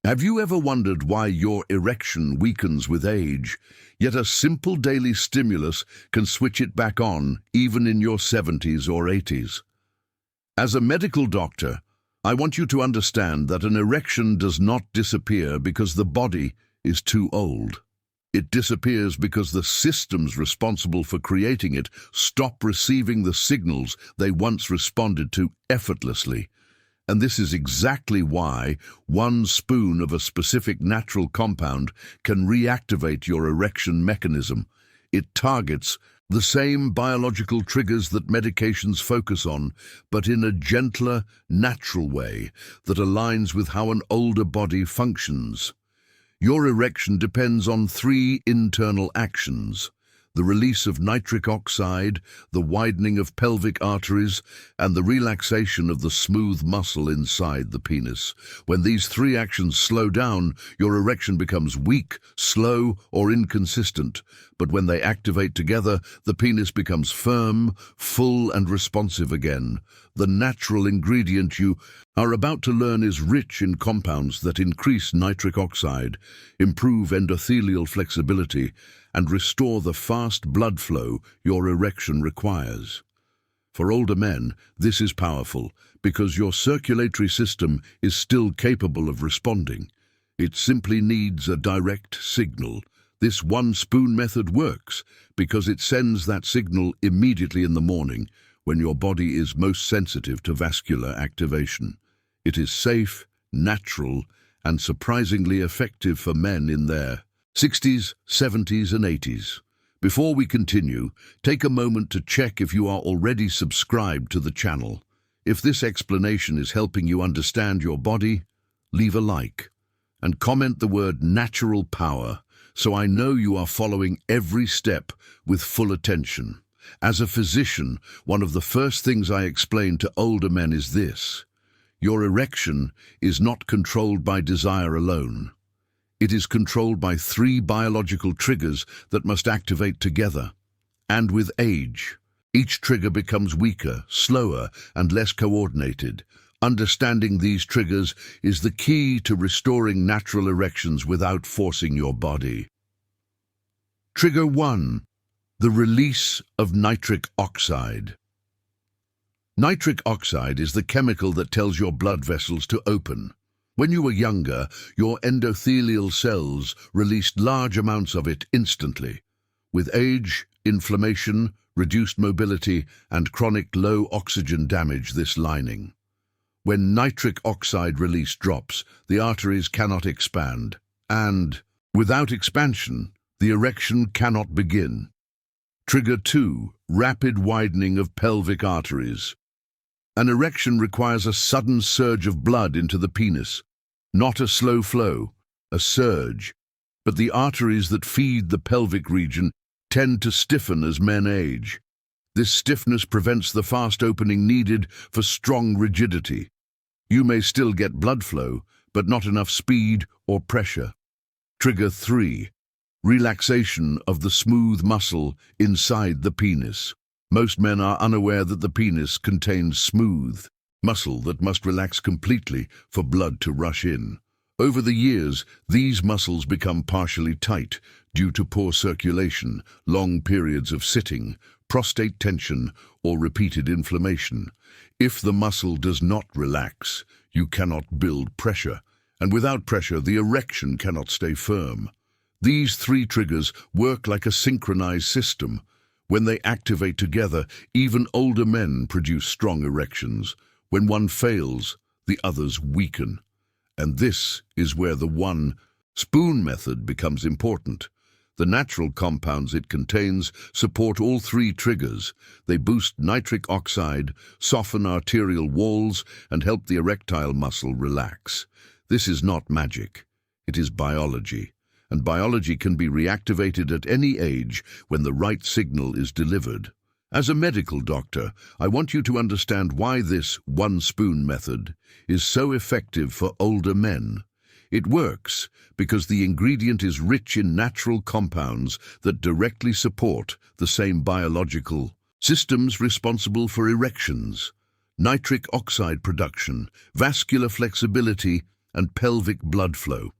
Have you ever wondered why your erection weakens with age, yet a simple daily stimulus can switch it back on, even in your 70s or 80s? As a medical doctor, I want you to understand that an erection does not disappear because the body is too old. It disappears because the systems responsible for creating it stop receiving the signals they once responded to effortlessly. And this is exactly why one spoon of a specific natural compound can reactivate your erection mechanism. It targets the same biological triggers that medications focus on, but in a gentler, natural way that aligns with how an older body functions. Your erection depends on three internal actions: the release of nitric oxide, the widening of pelvic arteries, and the relaxation of the smooth muscle inside the penis. When these three actions slow down, your erection becomes weak, slow, or inconsistent. But when they activate together, the penis becomes firm, full, and responsive again. The natural ingredient you are about to learn is rich in compounds that increase nitric oxide, improve endothelial flexibility, and restore the fast blood flow your erection requires. For older men, this is powerful because your circulatory system is still capable of responding. It simply needs a direct signal. This one-spoon method works because it sends that signal immediately in the morning when your body is most sensitive to vascular activation. It is safe, natural, and surprisingly effective for men in their 60s, 70s, and 80s. Before we continue, take a moment to check if you are already subscribed to the channel. If this explanation is helping you understand your body, leave a like and comment the word natural power so I know you are following every step with full attention. As a physician, one of the first things I explain to older men is this: your erection is not controlled by desire alone. It is controlled by three biological triggers that must activate together. And with age, each trigger becomes weaker, slower, and less coordinated. Understanding these triggers is the key to restoring natural erections without forcing your body. Trigger 1. The release of nitric oxide. Nitric oxide is the chemical that tells your blood vessels to open. When you were younger, your endothelial cells released large amounts of it instantly. With age, inflammation, reduced mobility, and chronic low oxygen damage this lining. When nitric oxide release drops, the arteries cannot expand, and without expansion, the erection cannot begin. Trigger 2. Rapid widening of pelvic arteries. An erection requires a sudden surge of blood into the penis. Not a slow flow, a surge. But the arteries that feed the pelvic region tend to stiffen as men age. This stiffness prevents the fast opening needed for strong rigidity. You may still get blood flow, but not enough speed or pressure. Trigger 3. Relaxation of the smooth muscle inside the penis. Most men are unaware that the penis contains smooth muscle that must relax completely for blood to rush in. Over the years, these muscles become partially tight due to poor circulation, long periods of sitting, prostate tension, or repeated inflammation. If the muscle does not relax, you cannot build pressure, and without pressure, the erection cannot stay firm. These three triggers work like a synchronized system. When they activate together, even older men produce strong erections. When one fails, the others weaken. And this is where the one-spoon method becomes important. The natural compounds it contains support all three triggers. They boost nitric oxide, soften arterial walls, and help the erectile muscle relax. This is not magic. It is biology. And biology can be reactivated at any age when the right signal is delivered. As a medical doctor, I want you to understand why this one-spoon method is so effective for older men. It works because the ingredient is rich in natural compounds that directly support the same biological systems responsible for erections, nitric oxide production, vascular flexibility, and pelvic blood flow.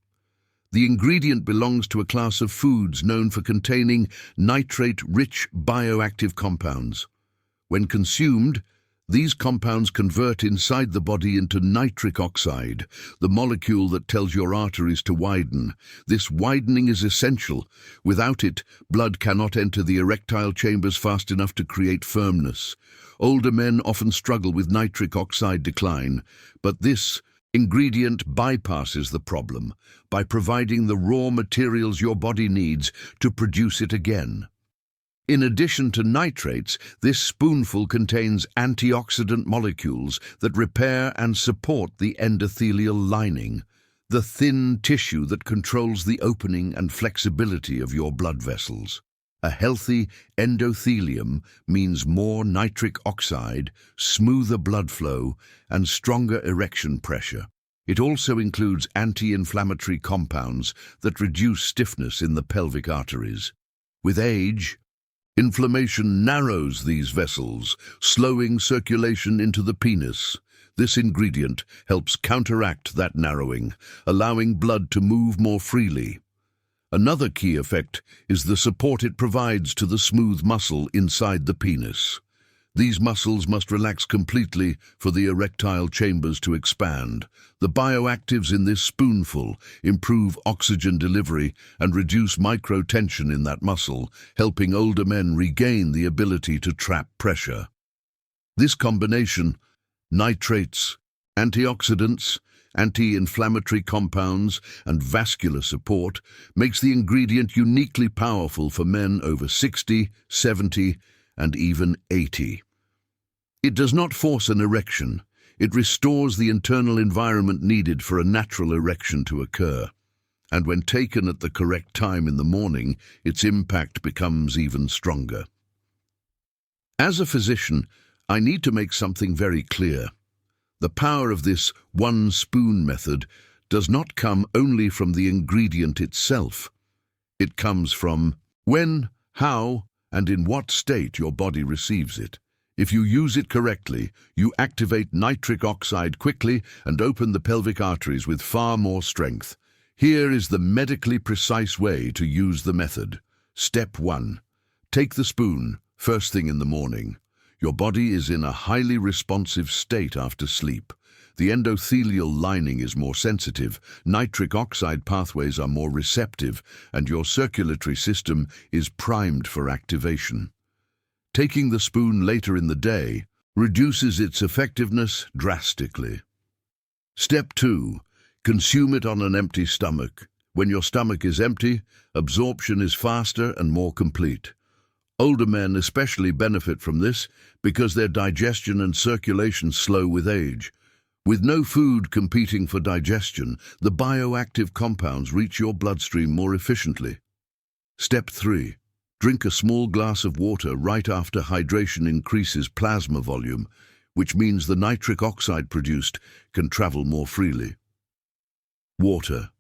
The ingredient belongs to a class of foods known for containing nitrate-rich bioactive compounds. When consumed, these compounds convert inside the body into nitric oxide, the molecule that tells your arteries to widen. This widening is essential. Without it, blood cannot enter the erectile chambers fast enough to create firmness. Older men often struggle with nitric oxide decline, but this ingredient bypasses the problem by providing the raw materials your body needs to produce it again. In addition to nitrates, this spoonful contains antioxidant molecules that repair and support the endothelial lining, the thin tissue that controls the opening and flexibility of your blood vessels. A healthy endothelium means more nitric oxide, smoother blood flow, and stronger erection pressure. It also includes anti-inflammatory compounds that reduce stiffness in the pelvic arteries. With age, inflammation narrows these vessels, slowing circulation into the penis. This ingredient helps counteract that narrowing, allowing blood to move more freely. Another key effect is the support it provides to the smooth muscle inside the penis. These muscles must relax completely for the erectile chambers to expand. The bioactives in this spoonful improve oxygen delivery and reduce microtension in that muscle, helping older men regain the ability to trap pressure. This combination, nitrates, antioxidants, anti-inflammatory compounds, and vascular support, makes the ingredient uniquely powerful for men over 60, 70, and even 80. It does not force an erection. It restores the internal environment needed for a natural erection to occur. And when taken at the correct time in the morning, its impact becomes even stronger. As a physician, I need to make something very clear. The power of this one-spoon method does not come only from the ingredient itself. It comes from when, how, and in what state your body receives it. If you use it correctly, you activate nitric oxide quickly and open the pelvic arteries with far more strength. Here is the medically precise way to use the method. Step 1. Take the spoon first thing in the morning. Your body is in a highly responsive state after sleep. The endothelial lining is more sensitive, nitric oxide pathways are more receptive, and your circulatory system is primed for activation. Taking the spoon later in the day reduces its effectiveness drastically. Step 2. Consume it on an empty stomach. When your stomach is empty, absorption is faster and more complete. Older men especially benefit from this because their digestion and circulation slow with age. With no food competing for digestion, the bioactive compounds reach your bloodstream more efficiently. Step 3. Drink a small glass of water right after hydration increases plasma volume, which means the nitric oxide produced can travel more freely. Water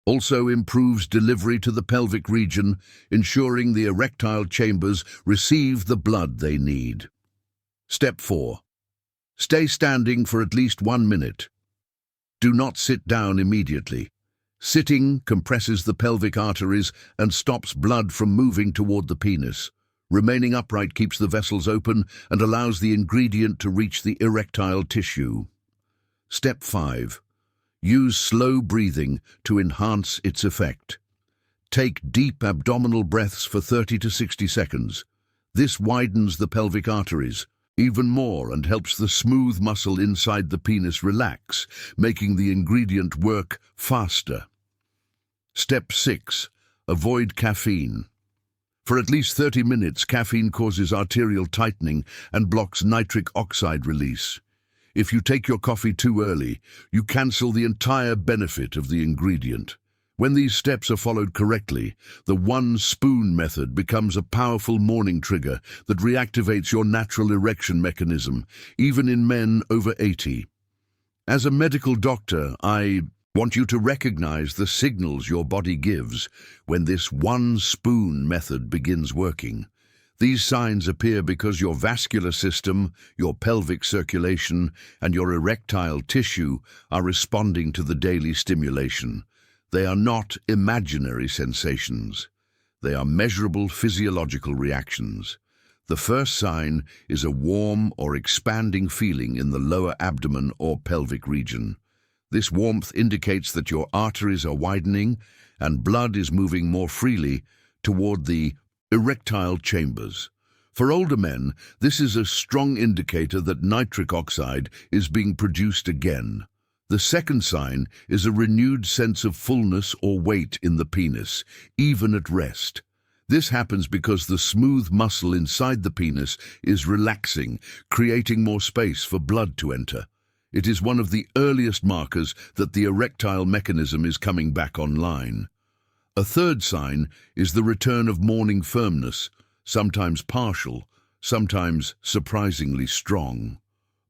also improves delivery to the pelvic region, ensuring the erectile chambers receive the blood they need. Step 4. Stay standing for at least 1 minute. Do not sit down immediately. Sitting compresses the pelvic arteries and stops blood from moving toward the penis. Remaining upright keeps the vessels open and allows the ingredient to reach the erectile tissue. Step 5. Use slow breathing to enhance its effect. Take deep abdominal breaths for 30 to 60 seconds. This widens the pelvic arteries even more and helps the smooth muscle inside the penis relax, making the ingredient work faster. Step 6. Avoid caffeine. For at least 30 minutes, caffeine causes arterial tightening and blocks nitric oxide release. If you take your coffee too early, you cancel the entire benefit of the ingredient. When these steps are followed correctly, the one-spoon method becomes a powerful morning trigger that reactivates your natural erection mechanism, even in men over 80. As a medical doctor, I want you to recognize the signals your body gives when this one-spoon method begins working. These signs appear because your vascular system, your pelvic circulation, and your erectile tissue are responding to the daily stimulation. They are not imaginary sensations. They are measurable physiological reactions. The first sign is a warm or expanding feeling in the lower abdomen or pelvic region. This warmth indicates that your arteries are widening and blood is moving more freely toward the erectile chambers. For older men, this is a strong indicator that nitric oxide is being produced again. The second sign is a renewed sense of fullness or weight in the penis, even at rest. This happens because the smooth muscle inside the penis is relaxing, creating more space for blood to enter. It is one of the earliest markers that the erectile mechanism is coming back online. A third sign is the return of morning firmness, sometimes partial, sometimes surprisingly strong.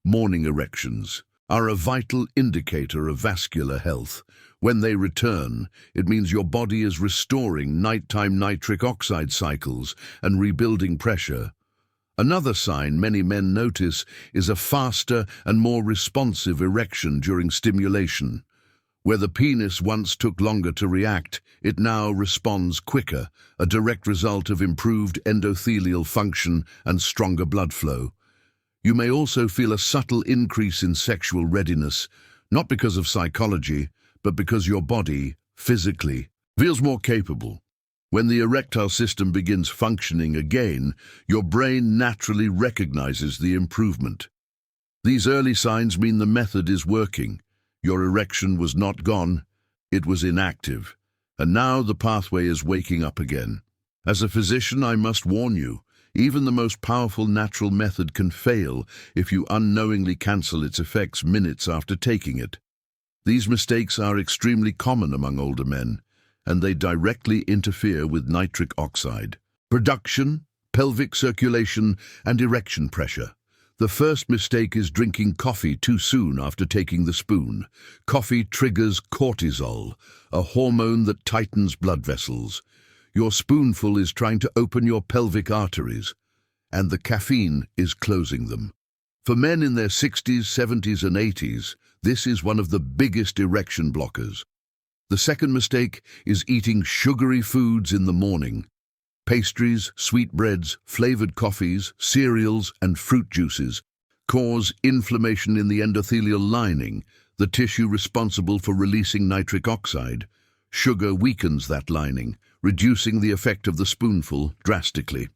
Morning erections are a vital indicator of vascular health. When they return, it means your body is restoring nighttime nitric oxide cycles and rebuilding pressure. Another sign many men notice is a faster and more responsive erection during stimulation. Where the penis once took longer to react, it now responds quicker, a direct result of improved endothelial function and stronger blood flow. You may also feel a subtle increase in sexual readiness, not because of psychology, but because your body, physically, feels more capable. When the erectile system begins functioning again, your brain naturally recognizes the improvement. These early signs mean the method is working. Your erection was not gone, it was inactive, and now the pathway is waking up again. As a physician, I must warn you, even the most powerful natural method can fail if you unknowingly cancel its effects minutes after taking it. These mistakes are extremely common among older men, and they directly interfere with nitric oxide production, pelvic circulation, and erection pressure. The first mistake is drinking coffee too soon after taking the spoon. Coffee triggers cortisol, a hormone that tightens blood vessels. Your spoonful is trying to open your pelvic arteries, and the caffeine is closing them. For men in their 60s, 70s, and 80s, this is one of the biggest erection blockers. The second mistake is eating sugary foods in the morning. Pastries, sweetbreads, flavored coffees, cereals, and fruit juices cause inflammation in the endothelial lining, the tissue responsible for releasing nitric oxide. Sugar weakens that lining, reducing the effect of the spoonful drastically.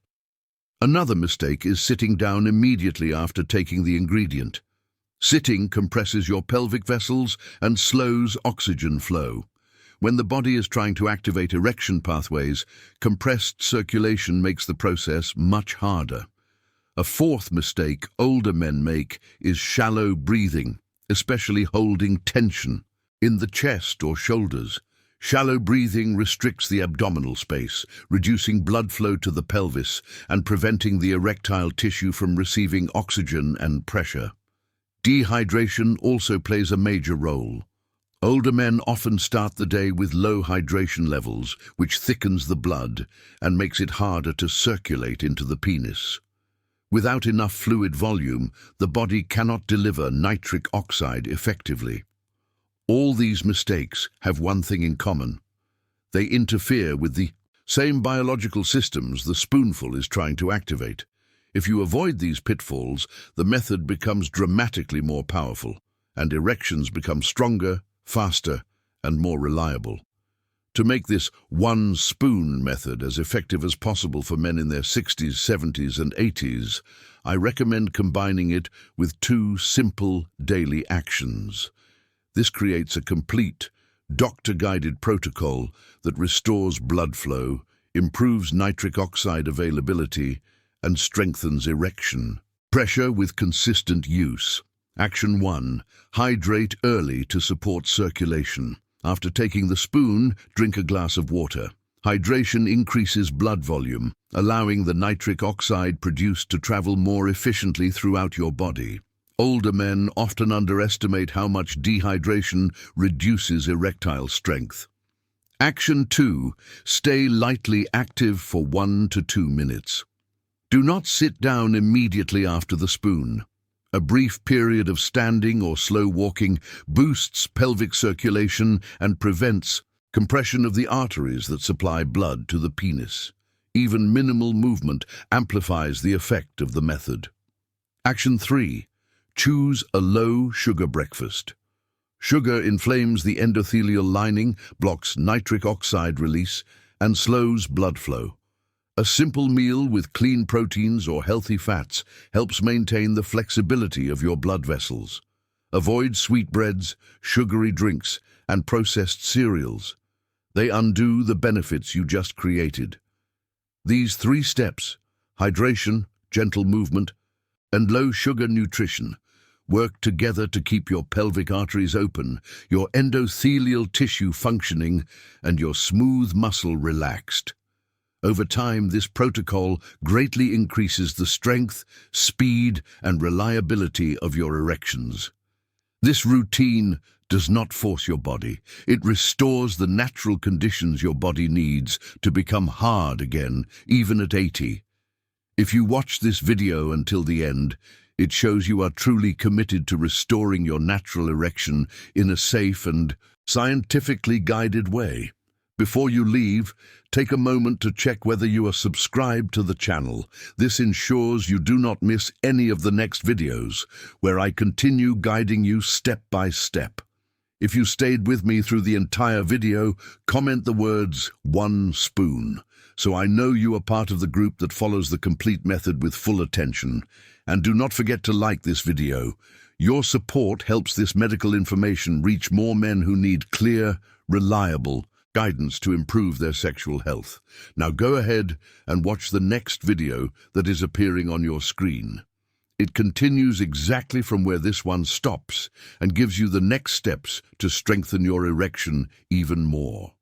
Another mistake is sitting down immediately after taking the ingredient. Sitting compresses your pelvic vessels and slows oxygen flow. When the body is trying to activate erection pathways, compressed circulation makes the process much harder. A fourth mistake older men make is shallow breathing, especially holding tension in the chest or shoulders. Shallow breathing restricts the abdominal space, reducing blood flow to the pelvis and preventing the erectile tissue from receiving oxygen and pressure. Dehydration also plays a major role. Older men often start the day with low hydration levels, which thickens the blood and makes it harder to circulate into the penis. Without enough fluid volume, the body cannot deliver nitric oxide effectively. All these mistakes have one thing in common. They interfere with the same biological systems the spoonful is trying to activate. If you avoid these pitfalls, the method becomes dramatically more powerful, and erections become stronger, faster, and more reliable. To make this one spoon method as effective as possible for men in their 60s, 70s, and 80s, I recommend combining it with 2 simple daily actions. This creates a complete, doctor-guided protocol that restores blood flow, improves nitric oxide availability, and strengthens erection. Pressure with consistent use. Action 1. Hydrate early to support circulation. After taking the spoon, drink a glass of water. Hydration increases blood volume, allowing the nitric oxide produced to travel more efficiently throughout your body. Older men often underestimate how much dehydration reduces erectile strength. Action 2. Stay lightly active for 1 to 2 minutes. Do not sit down immediately after the spoon. A brief period of standing or slow walking boosts pelvic circulation and prevents compression of the arteries that supply blood to the penis. Even minimal movement amplifies the effect of the method. Action 3. Choose a low-sugar breakfast. Sugar inflames the endothelial lining, blocks nitric oxide release, and slows blood flow. A simple meal with clean proteins or healthy fats helps maintain the flexibility of your blood vessels. Avoid sweetbreads, sugary drinks, and processed cereals. They undo the benefits you just created. These 3 steps, hydration, gentle movement, and low-sugar nutrition, work together to keep your pelvic arteries open, your endothelial tissue functioning, and your smooth muscle relaxed. Over time, this protocol greatly increases the strength, speed, and reliability of your erections. This routine does not force your body. It restores the natural conditions your body needs to become hard again, even at 80. If you watch this video until the end, it shows you are truly committed to restoring your natural erection in a safe and scientifically guided way. Before you leave, take a moment to check whether you are subscribed to the channel. This ensures you do not miss any of the next videos, where I continue guiding you step by step. If you stayed with me through the entire video, comment the words "1 spoon," so I know you are part of the group that follows the complete method with full attention. And do not forget to like this video. Your support helps this medical information reach more men who need clear, reliable guidance to improve their sexual health. Now go ahead and watch the next video that is appearing on your screen. It continues exactly from where this one stops and gives you the next steps to strengthen your erection even more.